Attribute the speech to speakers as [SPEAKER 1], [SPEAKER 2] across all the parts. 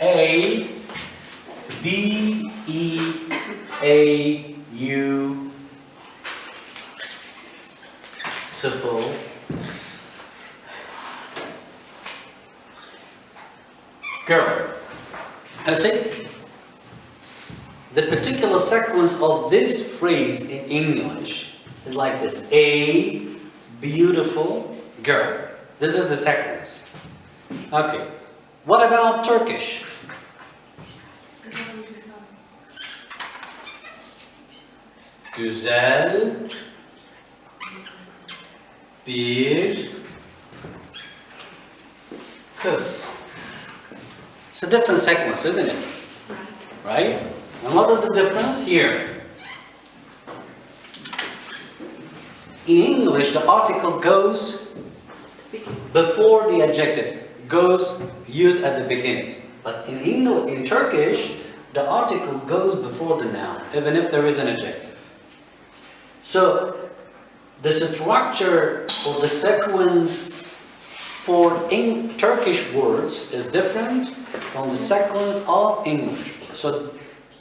[SPEAKER 1] A, B, E, A, U, beautiful. Girl. I say, the particular sequence of this phrase in English is like this. A, beautiful girl. This is the sequence. Okay. What about Turkish? Güzel bir kız. It's a different sequence, isn't it? Right? And what is the difference here? In English, the article goes before the adjective, goes used at the beginning. But in Turkish, the article goes before the noun, even if there is an adjective. So, the structure or the sequence for Turkish words is different from the sequence of English words. So,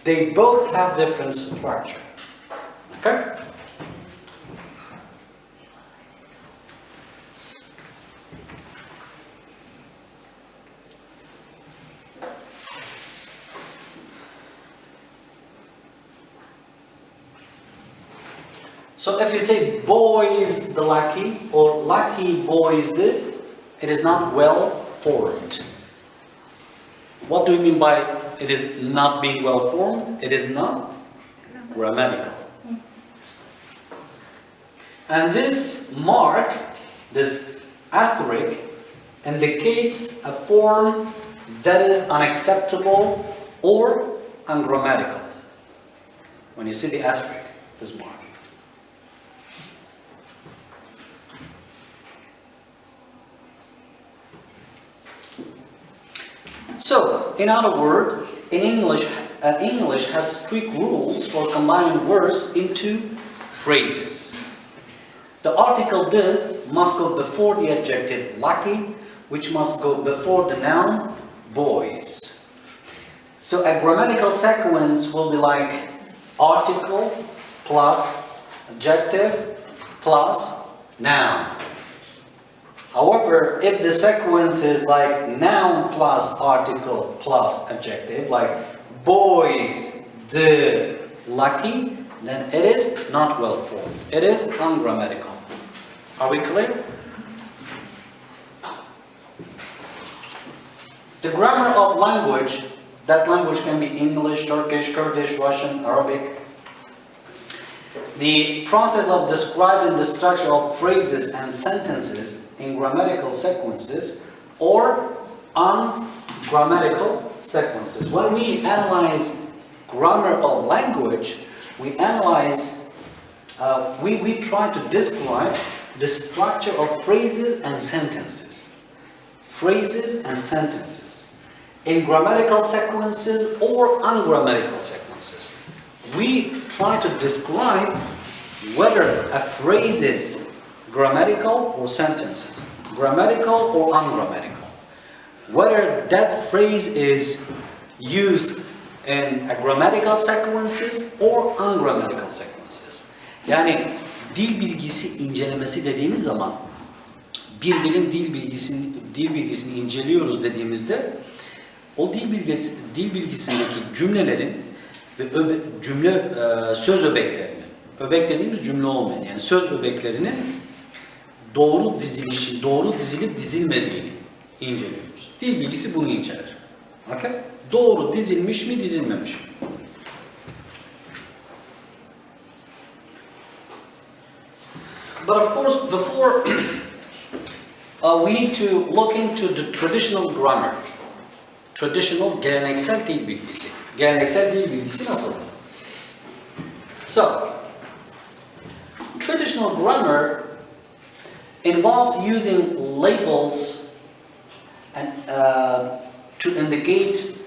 [SPEAKER 1] they both have different structure. Okay? So if you say boys the lucky or lucky boys the, it is not well formed. What do you mean by it is not being well formed? It is not grammatical. And this mark, this asterisk, indicates a form that is unacceptable or ungrammatical. When you see the asterisk, this mark. So, in other words, in English has strict rules for combining words into phrases. The article the must go before the adjective lucky, which must go before the noun boys. So a grammatical sequence will be like article plus adjective plus noun. However, if the sequence is like noun plus article plus adjective, like boys the lucky, then it is not well formed. It is ungrammatical. Are we clear? The grammar of language, that language can be English, Turkish, Kurdish, Russian, Arabic. The process of describing the structure of phrases and sentences in grammatical sequences or ungrammatical sequences. When we analyze grammar of language, we analyze, we try to describe the structure of phrases and sentences. Phrases and sentences. In grammatical sequences or ungrammatical sequences. We try to describe whether a phrase is grammatical or sentences, grammatical or ungrammatical. Whether that phrase is used in a grammatical sequences or ungrammatical sequences. Yani dil bilgisi incelemesi dediğimiz zaman bir dilin dil bilgisini inceliyoruz dediğimizde o dil bilgisindeki cümlelerin ve söz öbeklerinin, öbek dediğimiz cümle olmayan yani söz öbeklerinin doğru dizilip dizilmediğini inceliyoruz. Dil bilgisi bunu inceler. Okay? Doğru dizilmiş mi, dizilmemiş mi? But of course, before we need to look into the traditional grammar. Traditional, geleneksel dil bilgisi. Geleneksel dil bilgisi nasıl? So, traditional grammar involves using labels and to indicate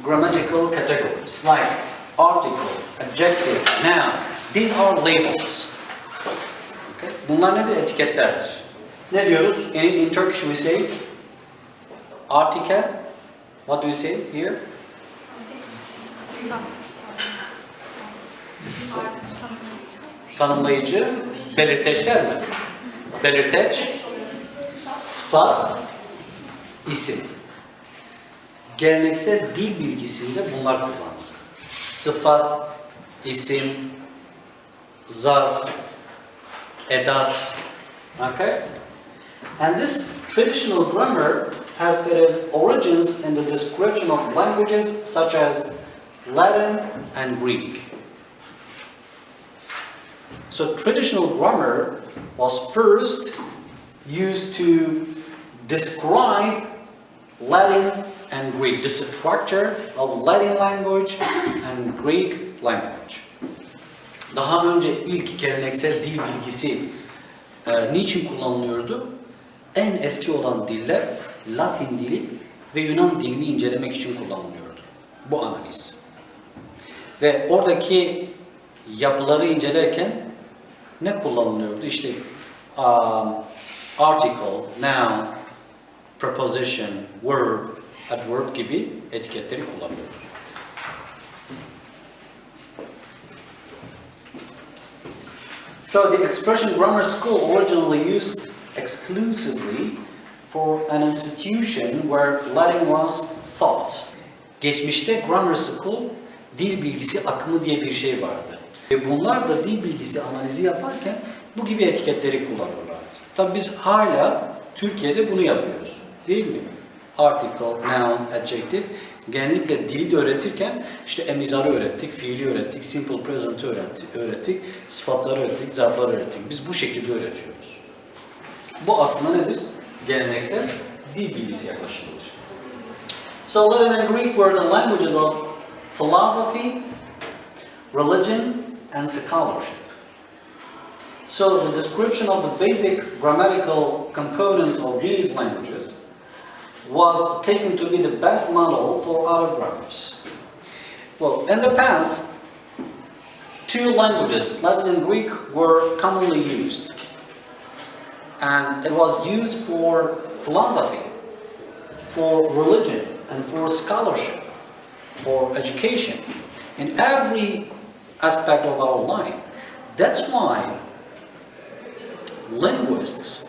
[SPEAKER 1] grammatical categories like article, adjective, noun. These are labels. Okay? Bunlar nedir? Etiketlerdir. Ne diyoruz? In Turkish we say article, What do you say here? Tanımlayıcı, belirteçler mi? Belirteç, sıfat, isim. Geleneksel dil bilgisinde bunlar kullanılır. Sıfat, isim, zarf, edat. Okay? And this traditional grammar has its origins in the description of languages such as Latin and Greek. So traditional grammar was first used to describe Latin and Greek, the structure of Latin language and Greek language. Daha önce ilk geleneksel dil bilgisi niçin kullanılıyordu? En eski olan diller Latin dili ve Yunan dilini incelemek için kullanılıyordu. Bu analiz. Ve oradaki yapıları incelerken ne kullanılıyordu? İşte article, noun, preposition, verb, adverb gibi etiketleri kullanıyordu. So the expression grammar school originally used exclusively for an institution where Latin was taught. Geçmişte grammar school, dil bilgisi akımı diye bir şey vardı. Ve bunlar da dil bilgisi analizi yaparken bu gibi etiketleri kullanıyorlardı. Tabii biz hala Türkiye'de bunu yapıyoruz. Değil mi? Article, noun, adjective. Genellikle dili de öğretirken işte emizarı öğrettik, fiili öğrettik, simple present'ı öğrettik, sıfatları öğrettik, zarfları öğrettik. Biz bu şekilde öğretiyoruz. Bu aslında nedir? Geleneksel dil bilgisi yaklaşımıdır. So Latin and Greek were the languages of philosophy, religion, and scholarship. So the description of the basic grammatical components of these languages was taken to be the best model for other grammars. Well, in the past, two languages, Latin and Greek, were commonly used. And it was used for philosophy, for religion, and for scholarship, for education, in every aspect of our life. That's why linguists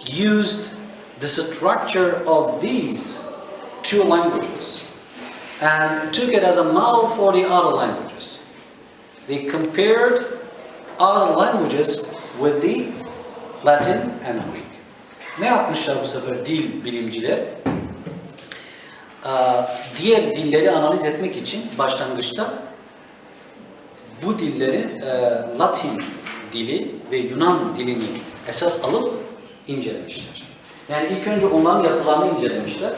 [SPEAKER 1] used the structure of these two languages and took it as a model for the other languages. They compared other languages with the Latin and Greek. Ne yapmışlar bu sefer dil bilimciler? Diğer dilleri analiz etmek için başlangıçta bu dilleri Latin dili ve Yunan dilini esas alıp incelemişler. Yani ilk önce onların yapılarını incelemişler.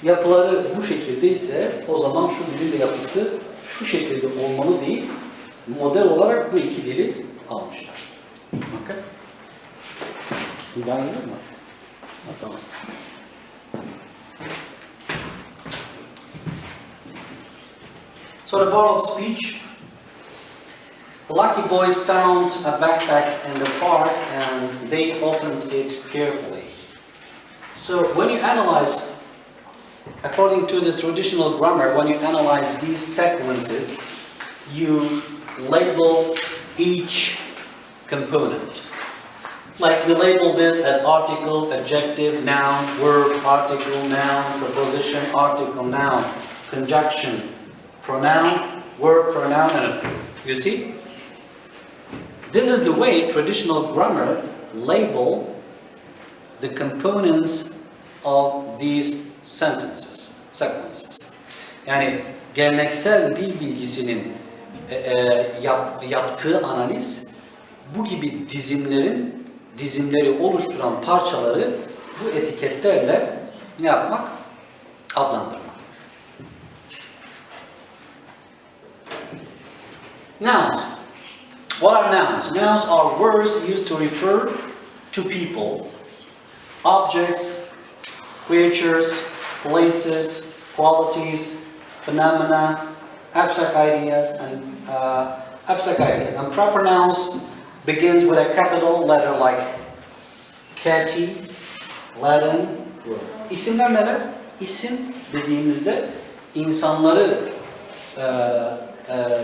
[SPEAKER 1] Yapıları bu şekilde ise o zaman şu dilin de yapısı şu şekilde olmalı değil, model olarak bu iki dili almışlar. Okay. Tamam. So the moral of speech. The lucky boys found a backpack in the park and they opened it carefully. So when you analyze, according to the traditional grammar, when you analyze these sequences, you label each component. Like you label this as article, adjective, noun, verb, article, noun, preposition, article, noun, conjunction, pronoun, verb, pronoun, and a verb. You see? This is the way traditional grammar label the components of these sequences. Yani geleneksel dil bilgisinin yaptığı analiz bu gibi dizimleri oluşturan parçaları bu etiketlerle ne yapmak? Adlandırmak. Nouns. What are nouns? Nouns are words used to refer to people, objects, creatures, places, qualities, phenomena, abstract ideas, and proper nouns begins with a capital letter like Cathy, Latin. İsimler neler? isim dediğimizde insanları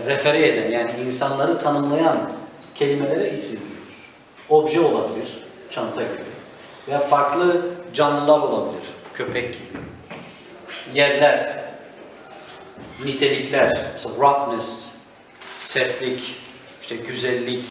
[SPEAKER 1] refere eden, yani insanları tanımlayan kelimelere isim diyoruz. Obje olabilir, çanta gibi. Veya farklı canlılar olabilir, köpek gibi. Yerler, nitelikler, roughness, sertlik, işte güzellik,